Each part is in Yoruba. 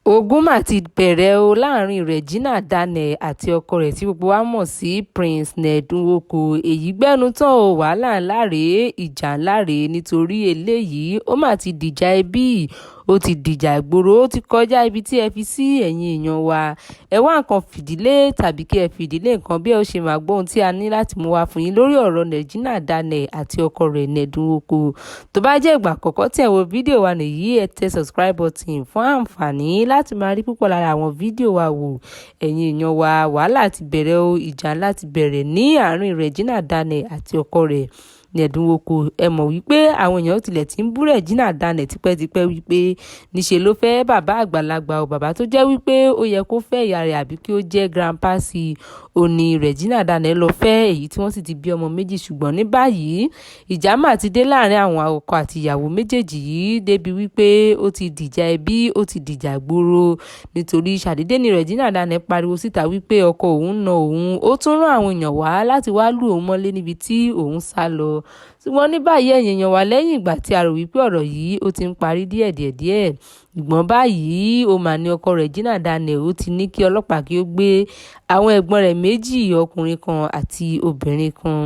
Ogun mà ti bẹ̀rẹ̀ o láàrin Regina Daniel àti ọkọ rẹ̀ tí gbogbo wa mọ̀ sí Prince Ned Nwoko. Èyí gbẹ́nu tán o, wàhálà ńlá rèé, ìjà ńlá rèé nítorí eléyìí ó mà ti dìjà ẹbí, ó ti dìjà ìgboro, ó ti kọjá ibi tí ẹ fi sí ẹ̀yin èèyàn wa. Ẹ wá nǹkan fìdílé tàbí kí ẹ fìdílé nǹkan bí ẹ ó ṣe máa gbọ́ ohun tí a ní láti mú wá fún yín lórí ọ̀rọ̀ Regina Daniel àti ọkọ rẹ̀ Ned Nwoko. Tó bá jẹ́ ìgbà àkọ́kọ́ tí ẹ wo fídíò wa nìyí, ẹ tẹ subscribe button fún àǹfààní láti máa rí púpọ̀ lára àwọn fídíò wa wò. Ẹ̀yin èèyàn wa, wàhálà ti bẹ̀rẹ̀ o, ìjà ńlá ti bẹ̀rẹ̀ ní àárín Regina Daniel àti ọkọ rẹ̀ Ned Nwoko. Ẹ mọ̀ wípé àwọn èèyàn tilẹ̀ ti ń bú Regina Daniel tipẹ́tipẹ́ wípé níṣe ló fẹ́ bàbá àgbàlagbà o, bàbá tó jẹ́ wípé ó yẹ kó fẹ́ ìyá rẹ̀ àbí kí ó jẹ́ grandpa sí òní Regina Daniel lọ fẹ́, èyí tí wọ́n sì ti bí ọmọ méjì. Ṣùgbọ́n ní báyìí ìjà mà ti dé láàrin àwọn ọkọ àti ìyàwó méjèèjì yìí débi wípé ó ti dìjà ẹbí, ó ti dìjà ìgboro nítorí ṣàdédé ni Regina Daniel pariwo síta wípé ọkọ òun na òun, ó tún rán àwọn èèyàn wá láti wá lù òun mọ́lé níbi tí òun sá lọ. Ṣùgbọ́n ní báyìí ẹ̀yin èèyàn wa, lẹ́yìn ìgbà tí a rò wípé ọ̀rọ̀ yìí ó ti ń parí díẹ̀díẹ̀, ìgbọ́n báyìí ó mà ní ọkọ Regina Daniel ó ti ní kí ọlọ́pàá kí ó gbé àwọn ẹ̀gbọ́n rẹ̀ méjì, ọkùnrin kan àti obìnrin kan.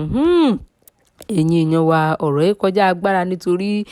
Ẹ̀yin èèyàn wa, ọ̀rọ̀ yìí kọjá agbára nítorí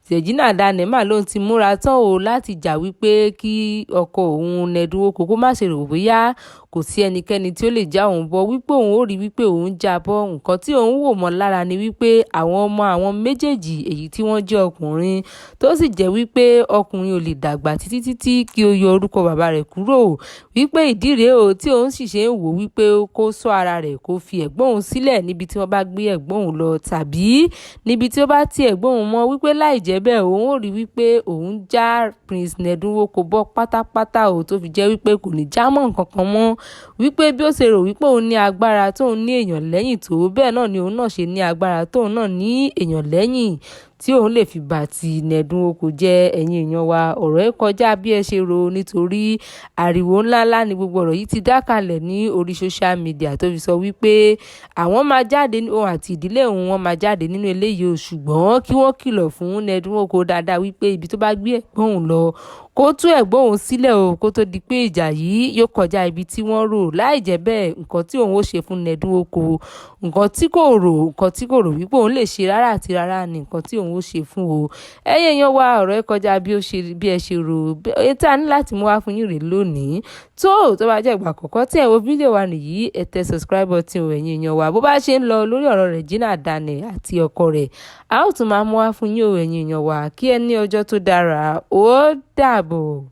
Regina Daniel mà ló ti múra tán o láti jà wípé kí ọkọ òun Ned Nwoko kó má ṣe rò bóyá kò sí ẹnikẹ́ni tí ó lè já òun bọ́, wípé òun ó rí wípé òun já bọ́. Nǹkan tí òun wò mọ́ lára ni wípé àwọn ọmọ àwọn méjèèjì èyí tí wọ́n jẹ́ ọkùnrin, tó sì jẹ́ wípé ọkùnrin ò lè dàgbà títí kí ó yọ orúkọ bàbá rẹ̀ kúrò, wípé ìdí rèé o tí òun sì ṣe ń wò wípé kó ṣọ́ ara rẹ̀, kó fi ẹ̀gbọ́n òun sílẹ̀ níbi tí wọ́n bá gbé ẹ̀gbọ́n òun lọ tàbí níbi tí ó bá ti ẹ̀gbọ́n òun mọ́, wípé láì jẹ́ bẹ́ẹ̀ òun ó rí wípé òun já Prince Ned Nwoko bọ́ pátápátá o, tó fi jẹ́ wípé kò ní já mọ́ nǹkan kan mọ́, wípé bí ó ṣe rò wípé òun ní agbára tóun ní èèyàn lẹ́yìn tó, bẹ́ẹ̀ náà ni òun náà ṣe ní agbára tóun náà ní èèyàn lẹ́yìn tí òun lè fi bà ti Ned Nwoko jẹ́. Ẹ̀yin èèyàn wa, ọ̀rọ̀ yìí kọjá bí ẹ ṣe rò nítorí ariwo ńláńlá ni gbogbo ọ̀rọ̀ yìí ti dá kalẹ̀ ní orí social media, tó fi sọ wípé àwọn máa jáde, òun àti ìdílé òun wọ́n máa jáde nínú eléyìí o, ṣùgbọ́n kí wọ́n kìlọ̀ fún Ned Nwoko dáadáa wípé ibi tó bá gbé ẹ̀gbọ́n òun lọ kó tú ẹ̀gbọ́n òun sílẹ̀ o, kó tó di pé ìjà yìí yóò kọjá ibi tí wọ́n rò. Láì jẹ́ bẹ́ẹ̀, nǹkan tí òun ó ṣe fún Ned Nwoko, nǹkan tí kò rò wípé òun lè ṣe rárá àti rárá ni nǹkan tí òun ó ṣe fún o. Ẹ̀yin èèyàn wa, ọ̀rọ̀ ẹ kọjá bí ẹ ṣe rò. Èyí tí a ní láti mú wá fún yín rèé lónìí. Tó bá jẹ́ ìgbà àkọ́kọ́ tí ẹ wo fídíò wa nìyí, ẹ tẹ subscribe button o. Ẹ̀yin èèyàn wa, bó bá ṣe ń lọ lórí ọ̀rọ̀ Regina Daniel àti ọkọ rẹ̀, a ó tún máa mú wá fún yín o. Ẹ̀yin èèyàn wa, kí ẹ ní ọjọ́ tó dára. Ó dàbọ̀.